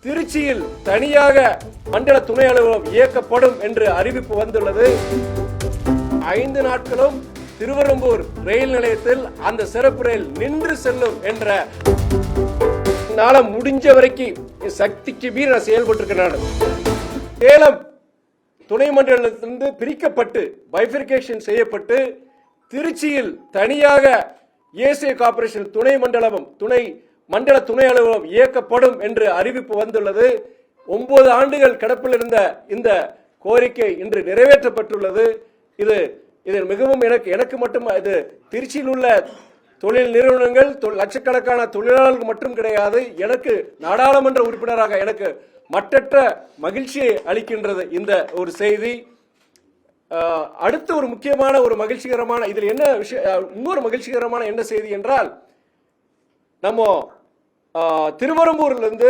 திருச்சியில் தனியாக மண்டல துணை அலுவலகம் இயக்கப்படும் என்று அறிவிப்பு வந்துள்ளது. 5 நாட்களும் திருவெரும்பூர் ரயில் நிலையத்தில் அந்த சிறப்பு ரயில் நின்று செல்லும் என்ற முடிஞ்ச வரைக்கும் சக்திக்கு மீறி நான் செயல்பட்டு சேலம் துணை மண்டலத்திலிருந்து பிரிக்கப்பட்டு பைஃபர்கேஷன் செய்யப்பட்டு திருச்சியில் தனியாக ஏசிய கார்ப்பரேஷன் மண்டல துணை அலுவலகம் இயக்கப்படும் என்று அறிவிப்பு வந்துள்ளது. 9 ஆண்டுகள் கிடப்பில் இருந்த இந்த கோரிக்கை இன்று நிறைவேற்றப்பட்டுள்ளது. இது மிகவும் எனக்கு மட்டும் இது திருச்சியில் உள்ள தொழில் நிறுவனங்கள் லட்சக்கணக்கான தொழிலாளர்கள் மட்டும் கிடையாது, எனக்கு நாடாளுமன்ற உறுப்பினராக எனக்கு மட்டற்ற மகிழ்ச்சியை அளிக்கின்றது இந்த ஒரு செய்தி. அடுத்த ஒரு முக்கியமான ஒரு மகிழ்ச்சிகரமான இதில் என்ன விஷயம், இன்னொரு மகிழ்ச்சிகரமான என்ன செய்தி என்றால், நம்ம திருவெரும்பூரிலிருந்து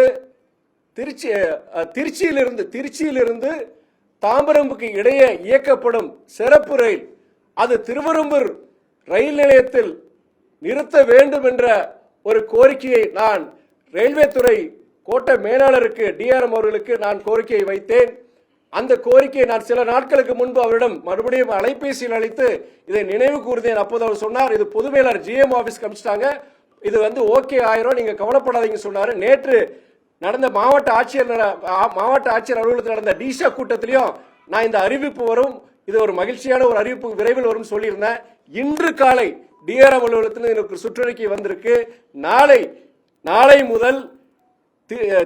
திருச்சியிலிருந்து தாம்பரம்புக்கு இடையே இயக்கப்படும் சிறப்பு ரயில் அது திருவெரும்பூர் ரயில் நிலையத்தில் நிறுத்த வேண்டும் என்ற ஒரு கோரிக்கையை நான் ரயில்வே துறை கோட்ட மேலாளருக்கு டிஆர்எம் அவர்களுக்கு நான் கோரிக்கையை வைத்தேன். அந்த கோரிக்கையை நான் சில நாட்களுக்கு முன்பு அவரிடம் மறுபடியும் அலைபேசியில் அழைத்து இதை நினைவு கூர்ந்தேன். அப்போது அவர் சொன்னார், இது பொது மேலாளர் ஜிஎம் ஆபீஸ்க்கு அனுப்பிச்சிட்டாங்க, இது ஓகே ஆயிரும், நீங்க கவலைப்படாதீங்க சொன்னாரு. நேற்று நடந்த மாவட்ட ஆட்சியர் அலுவலகத்தில் நடந்த டிஷா கூட்டத்திலையும் நான் இந்த அறிவிப்பு வரும், இது ஒரு மகிழ்ச்சியான ஒரு அறிவிப்பு விரைவில் வரும் சொல்லியிருந்தேன். இன்று காலை டிஆர்எம் அலுவலகத்தில் எனக்கு சுற்றறிக்கை வந்திருக்கு. நாளை முதல்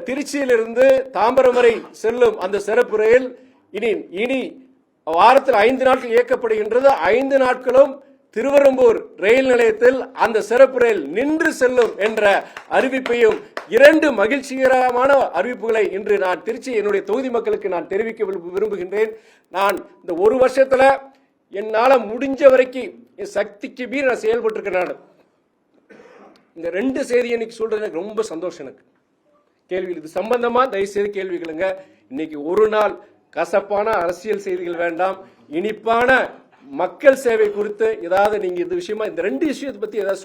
திருச்சியிலிருந்து தாம்பரம் வரை செல்லும் அந்த சிறப்பு ரயில் இனி வாரத்தில் 5 நாட்கள் இயக்கப்படுகின்றது. 5 நாட்களும் திருவெரும்பூர் ரயில் நிலையத்தில் அந்த சிறப்பு ரயில் நின்று செல்லும் என்ற அறிவிப்பையும் 2 மகிழ்ச்சிகரமான அறிவிப்புகளை இன்று நான் திருச்சி என்னுடைய தொகுதி மக்களுக்கு நான் தெரிவிக்க விரும்புகின்றேன். நான் இந்த ஒரு வருஷத்துல என்னால முடிஞ்ச வரைக்கும் என் சக்திக்கு மீறி நான் செயல்பட்டு இருக்கேன். இந்த 2 செய்தி இன்னைக்கு சொல்றது எனக்கு ரொம்ப சந்தோஷம். எனக்கு கேள்வி இது சம்பந்தமா தயவு செய்து கேள்விகளுங்க. இன்னைக்கு ஒரு நாள் கசப்பான அரசியல் செய்திகள் வேண்டாம், இனிப்பான மக்கள் சேவை குறித்து ஏதாவது நீங்க இந்த விஷயமா இந்த 2 விஷயத்தை பத்தி ஏதாவது